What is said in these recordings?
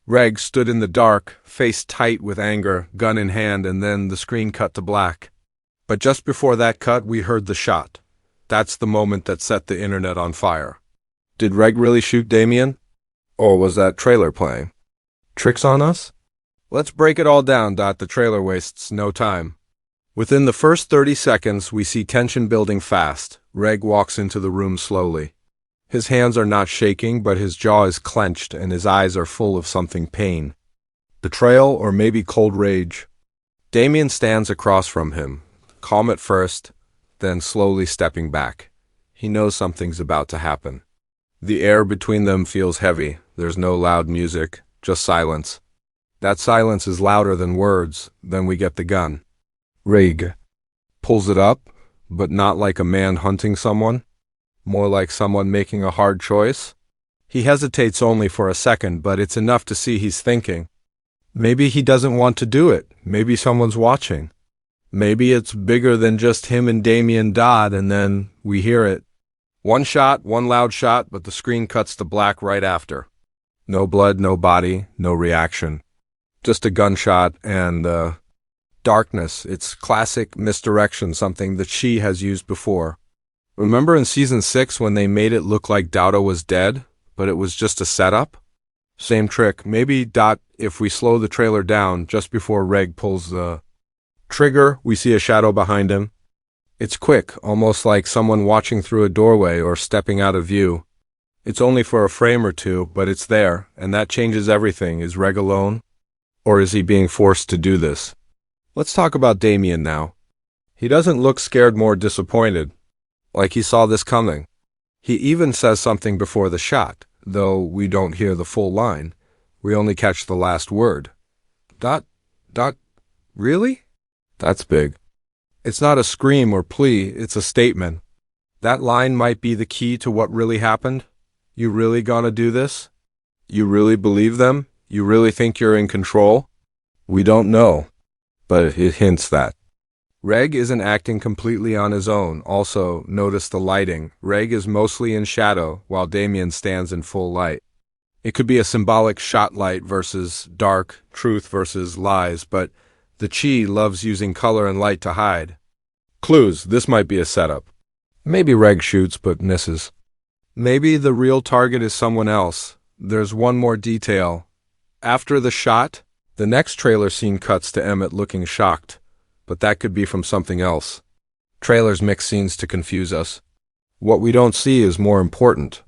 Reg stood in the dark, face tight with anger, gun in hand, and then the screen cut to black. But just before that cut, we heard the shot. That's the moment that set the internet on fire. Did Reg really shoot Damien? Or was that trailer playing tricks on us? Let's break it all down. The trailer wastes no time. Within the first 30 seconds, we see tension building fast. Reg walks into the room slowly. His hands are not shaking, but his jaw is clenched and his eyes are full of something pain. Betrayal or maybe cold rage. Damien stands across from him, calm at first, then slowly stepping back. He knows something's about to happen. The air between them feels heavy. There's no loud music, just silence. That silence is louder than words. Then we get the gun. Reg pulls it up, but not like a man hunting someone. More like someone making a hard choice. He hesitates only for a second, but it's enough to see he's thinking. Maybe he doesn't want to do it. Maybe someone's watching. Maybe it's bigger than just him and Damien Dodd, and then we hear it. One shot, one loud shot, but the screen cuts to black right after. No blood, no body, no reaction. Just a gunshot and, darkness. It's classic misdirection, something that she has used before. Remember in season 6 when they made it look like Dowda was dead, but it was just a setup? Same trick. Maybe, if we slow the trailer down just before Reg pulls the trigger, we see a shadow behind him. It's quick, almost like someone watching through a doorway or stepping out of view. It's only for a frame or two, but it's there, and that changes everything. Is Reg alone? Or is he being forced to do this? Let's talk about Damien now. He doesn't look scared, more disappointed. Like he saw this coming. He even says something before the shot, though we don't hear the full line. We only catch the last word. Really? That's big. It's not a scream or plea, it's a statement. That line might be the key to what really happened. You really gonna do this? You really believe them? You really think you're in control? We don't know, but it hints that. Reg isn't acting completely on his own. Also, notice the lighting. Reg is mostly in shadow, while Damien stands in full light. It could be a symbolic shot light versus dark, truth versus lies, but the Chi loves using color and light to hide. Clues, this might be a setup. Maybe Reg shoots but misses. Maybe the real target is someone else. There's one more detail. After the shot, the next trailer scene cuts to Emmett looking shocked. But that could be from something else. Trailers mix scenes to confuse us. What we don't see is more important.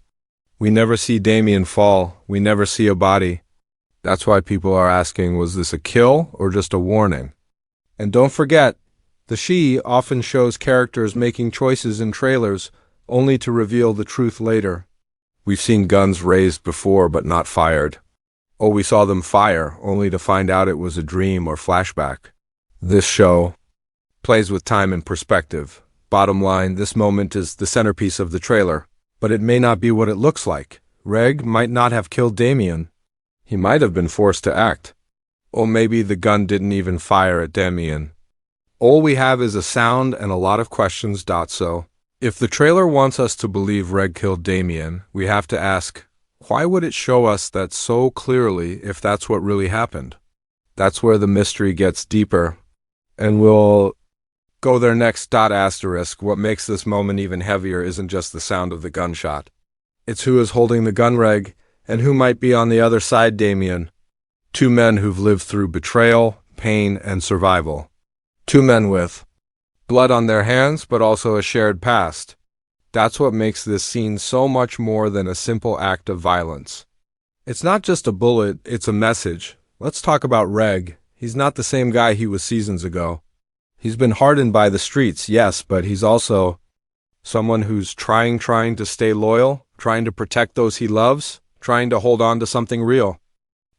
We never see Damien fall. We never see a body. That's why people are asking, was this a kill or just a warning? And don't forget, the She often shows characters making choices in trailers only to reveal the truth later. We've seen guns raised before but not fired. Or we saw them fire only to find out it was a dream or flashback. This show plays with time and perspective. Bottom line, this moment is the centerpiece of the trailer, but it may not be what it looks like. Reg might not have killed Damien. He might have been forced to act. Or maybe the gun didn't even fire at Damien. All we have is a sound and a lot of questions. So, if the trailer wants us to believe Reg killed Damien, we have to ask, why would it show us that so clearly if that's what really happened? That's where the mystery gets deeper. And we'll go there next. Asterisk. What makes this moment even heavier isn't just the sound of the gunshot. It's who is holding the gun, Reg, and who might be on the other side, Damien. Two men who've lived through betrayal, pain, and survival. Two men with blood on their hands, but also a shared past. That's what makes this scene so much more than a simple act of violence. It's not just a bullet, it's a message. Let's talk about Reg. He's not the same guy he was seasons ago. He's been hardened by the streets, yes, but he's also someone who's trying to stay loyal, trying to protect those he loves, trying to hold on to something real.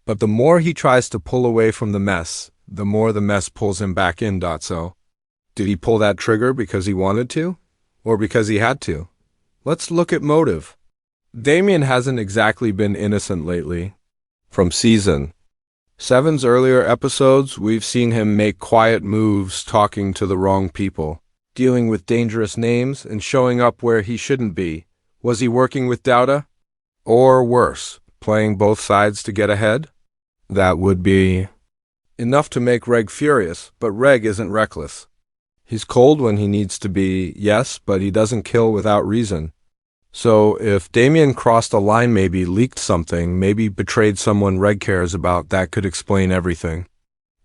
But the more he tries to pull away from the mess, the more the mess pulls him back in. So, did he pull that trigger because he wanted to? Or because he had to? Let's look at motive. Damien hasn't exactly been innocent lately. From season 7's earlier episodes, we've seen him make quiet moves, talking to the wrong people, dealing with dangerous names, and showing up where he shouldn't be. Was he working with Dowda? Or worse, playing both sides to get ahead? That would be enough to make Reg furious, but Reg isn't reckless. He's cold when he needs to be, yes, but he doesn't kill without reason. So if Damien crossed a line, maybe leaked something, maybe betrayed someone Reg cares about, that could explain everything.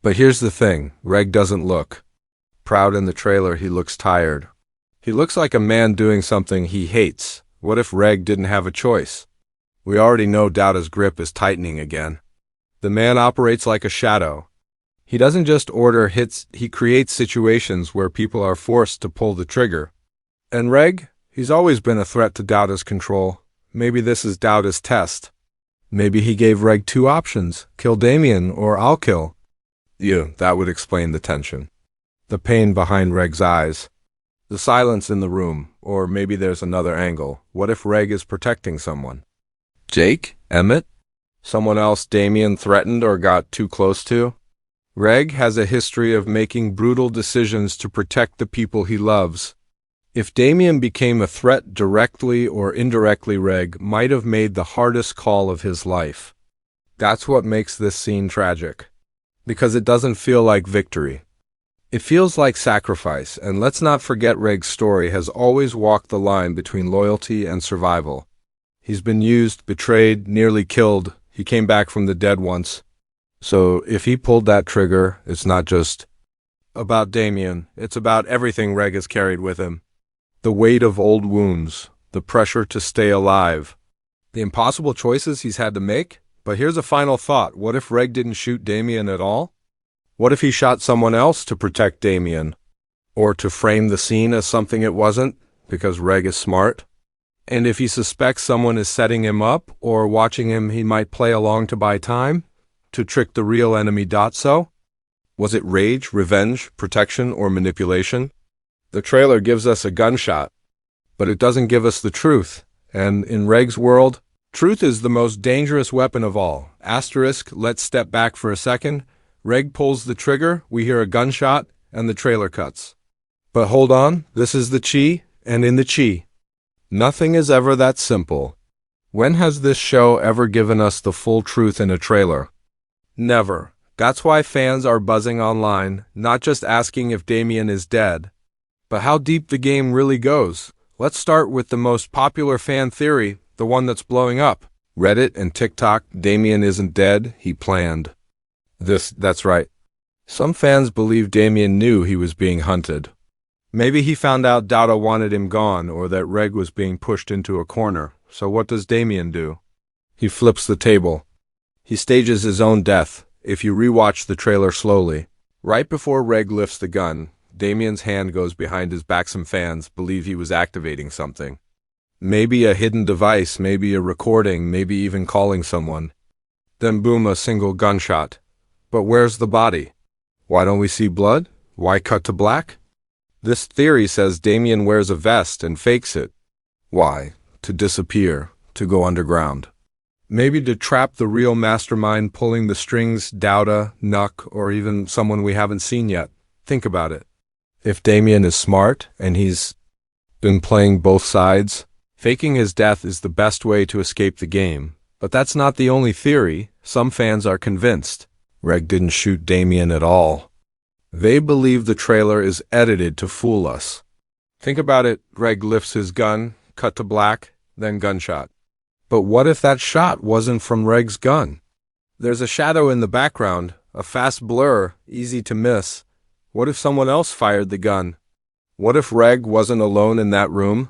But here's the thing, Reg doesn't look proud in the trailer. He looks tired. He looks like a man doing something he hates. What if Reg didn't have a choice? We already know Dowda's grip is tightening again. The man operates like a shadow. He doesn't just order hits, he creates situations where people are forced to pull the trigger. And Reg? He's always been a threat to Dowda's control. Maybe this is Dowda's test. Maybe he gave Reg two options, kill Damien or I'll kill. Yeah, that would explain the tension. The pain behind Reg's eyes. The silence in the room, or maybe there's another angle. What if Reg is protecting someone? Jake? Emmett? Someone else Damien threatened or got too close to? Reg has a history of making brutal decisions to protect the people he loves. If Damien became a threat directly or indirectly, Reg might have made the hardest call of his life. That's what makes this scene tragic. Because it doesn't feel like victory. It feels like sacrifice, and let's not forget Reg's story has always walked the line between loyalty and survival. He's been used, betrayed, nearly killed. He came back from the dead once. So if he pulled that trigger, it's not just about Damien. It's about everything Reg has carried with him. The weight of old wounds, the pressure to stay alive, the impossible choices he's had to make. But here's a final thought. What if Reg didn't shoot Damien at all? What if he shot someone else to protect Damien? Or to frame the scene as something it wasn't, because Reg is smart? And if he suspects someone is setting him up or watching him, he might play along to buy time? To trick the real enemy. So? Was it rage, revenge, protection, or manipulation? The trailer gives us a gunshot, but it doesn't give us the truth. And in Reg's world, truth is the most dangerous weapon of all. Asterisk, let's step back for a second. Reg pulls the trigger, we hear a gunshot, and the trailer cuts. But hold on, this is the chi, and in the chi, nothing is ever that simple. When has this show ever given us the full truth in a trailer? Never. That's why fans are buzzing online, not just asking if Damien is dead, but how deep the game really goes. Let's start with the most popular fan theory, the one that's blowing up. Reddit and TikTok, Damien isn't dead, he planned. That's right. Some fans believe Damien knew he was being hunted. Maybe he found out Dowda wanted him gone, or that Reg was being pushed into a corner. So what does Damien do? He flips the table. He stages his own death. If you rewatch the trailer slowly, right before Reg lifts the gun, Damien's hand goes behind his back. Some fans believe he was activating something. Maybe a hidden device, maybe a recording, maybe even calling someone. Then boom, a single gunshot. But where's the body? Why don't we see blood? Why cut to black? This theory says Damien wears a vest and fakes it. Why? To disappear, to go underground. Maybe to trap the real mastermind pulling the strings, Dowda, Nuck, or even someone we haven't seen yet. Think about it. If Damien is smart, and he's been playing both sides, faking his death is the best way to escape the game. But that's not the only theory. Some fans are convinced Reg didn't shoot Damien at all. They believe the trailer is edited to fool us. Think about it. Reg lifts his gun, cut to black, then gunshot. But what if that shot wasn't from Reg's gun? There's a shadow in the background, a fast blur, easy to miss. What if someone else fired the gun? What if Reg wasn't alone in that room?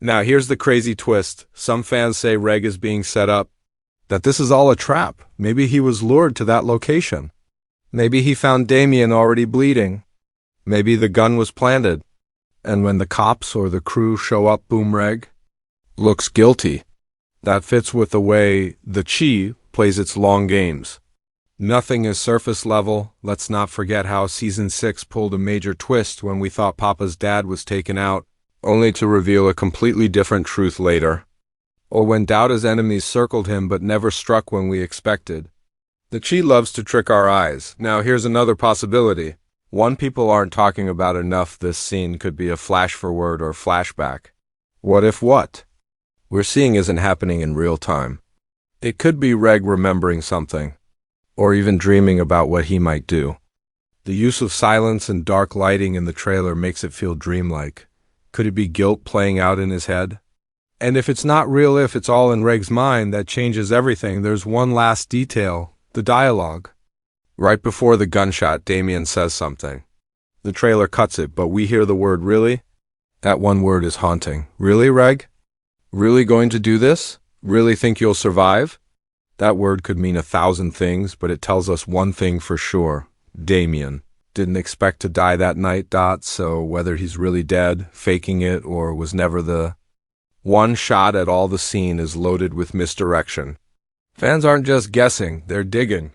Now here's the crazy twist. Some fans say Reg is being set up, that this is all a trap. Maybe he was lured to that location. Maybe he found Damien already bleeding. Maybe the gun was planted. And when the cops or the crew show up, boom, Reg looks guilty. That fits with the way the Chi plays its long games. Nothing is surface level. Let's not forget how Season 6 pulled a major twist when we thought Papa's dad was taken out, only to reveal a completely different truth later. Or when Dowda's enemies circled him but never struck when we expected. The Chi loves to trick our eyes. Now here's another possibility. One people aren't talking about enough. This scene could be a flash forward or flashback. What if what we're seeing isn't happening in real time? It could be Reg remembering something. or even dreaming about what he might do. The use of silence and dark lighting in the trailer makes it feel dreamlike. Could it be guilt playing out in his head? And if it's not real, if it's all in Reg's mind, that changes everything. There's one last detail, the dialogue. Right before the gunshot, Damien says something. The trailer cuts it, but we hear the word really. That one word is haunting. Really, Reg? Really going to do this? Really think you'll survive? That word could mean 1,000 things, but it tells us one thing for sure. Damien didn't expect to die that night, so whether he's really dead, faking it, or was never the one shot at all, the scene is loaded with misdirection. Fans aren't just guessing, they're digging.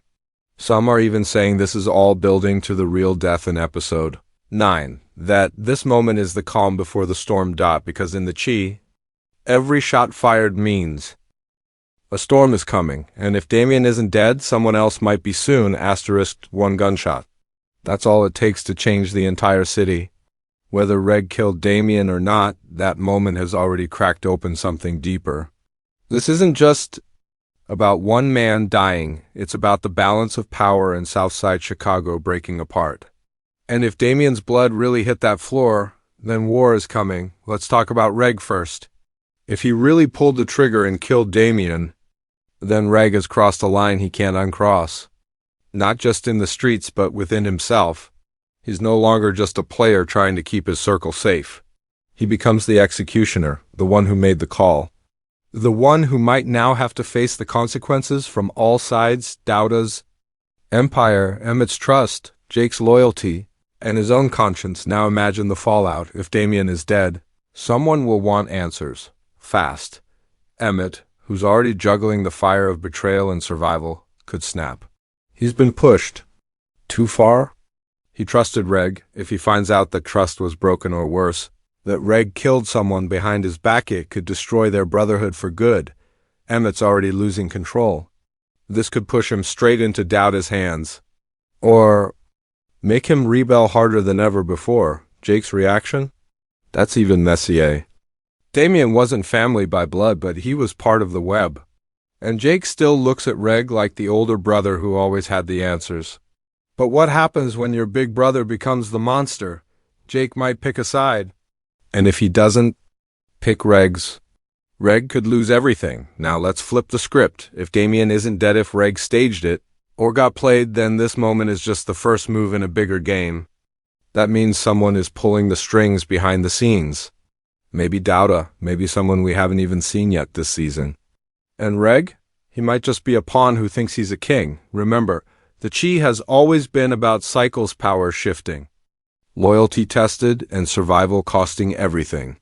Some are even saying this is all building to the real death in episode 9, that this moment is the calm before the storm, because in the Chi, every shot fired means a storm is coming, and if Damien isn't dead, someone else might be soon, *1 gunshot. That's all it takes to change the entire city. Whether Reg killed Damien or not, that moment has already cracked open something deeper. This isn't just about one man dying, it's about the balance of power in Southside Chicago breaking apart. And if Damien's blood really hit that floor, then war is coming. Let's talk about Reg first. If he really pulled the trigger and killed Damien, then Reg has crossed a line he can't uncross. Not just in the streets, but within himself. He's no longer just a player trying to keep his circle safe. He becomes the executioner, the one who made the call. The one who might now have to face the consequences from all sides: Dowda's empire, Emmett's trust, Jake's loyalty, and his own conscience. Now imagine the fallout. If Damien is dead, someone will want answers. Fast. Emmett, who's already juggling the fire of betrayal and survival, could snap. He's been pushed too far. He trusted Reg. If he finds out that trust was broken, or worse, that Reg killed someone behind his back, it could destroy their brotherhood for good. Emmett's already losing control. This could push him straight into Dowda's hands, or make him rebel harder than ever before. Jake's reaction? That's even messier. Damien wasn't family by blood, but he was part of the web. And Jake still looks at Reg like the older brother who always had the answers. But what happens when your big brother becomes the monster? Jake might pick a side. And if he doesn't pick Reg could lose everything. Now let's flip the script. If Damien isn't dead, if Reg staged it, or got played, then this moment is just the first move in a bigger game. That means someone is pulling the strings behind the scenes. Maybe Dowda, maybe someone we haven't even seen yet this season. And Reg? He might just be a pawn who thinks he's a king. Remember, the Chi has always been about cycles, power shifting, loyalty tested, and survival costing everything.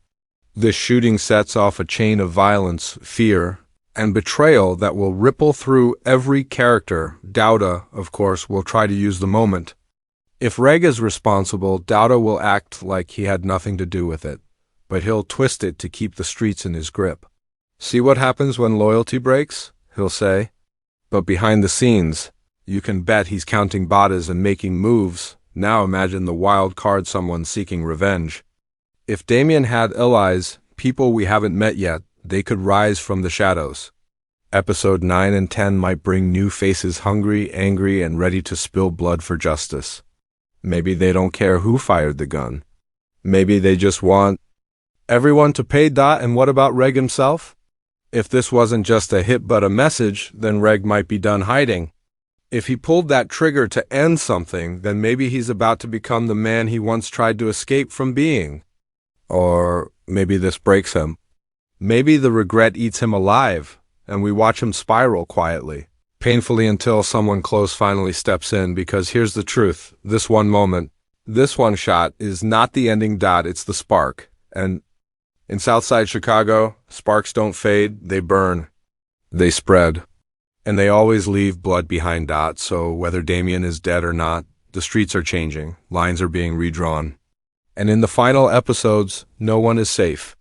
This shooting sets off a chain of violence, fear, and betrayal that will ripple through every character. Dowda, of course, will try to use the moment. If Reg is responsible, Dowda will act like he had nothing to do with it, but he'll twist it to keep the streets in his grip. See what happens when loyalty breaks? He'll say. But behind the scenes, you can bet he's counting badas and making moves. Now imagine the wild card, someone seeking revenge. If Damien had allies, people we haven't met yet, they could rise from the shadows. Episode 9 and 10 might bring new faces, hungry, angry, and ready to spill blood for justice. Maybe they don't care who fired the gun. Maybe they just want everyone to pay. And what about Reg himself? If this wasn't just a hit but a message, then Reg might be done hiding. If he pulled that trigger to end something, then maybe he's about to become the man he once tried to escape from being. Or maybe this breaks him. Maybe the regret eats him alive, and we watch him spiral quietly, painfully, until someone close finally steps in. Because here's the truth, this one moment, this one shot is not the ending. It's the spark. And in Southside Chicago, sparks don't fade, they burn. They spread. And they always leave blood behind. So whether Damien is dead or not, the streets are changing, lines are being redrawn. And in the final episodes, no one is safe.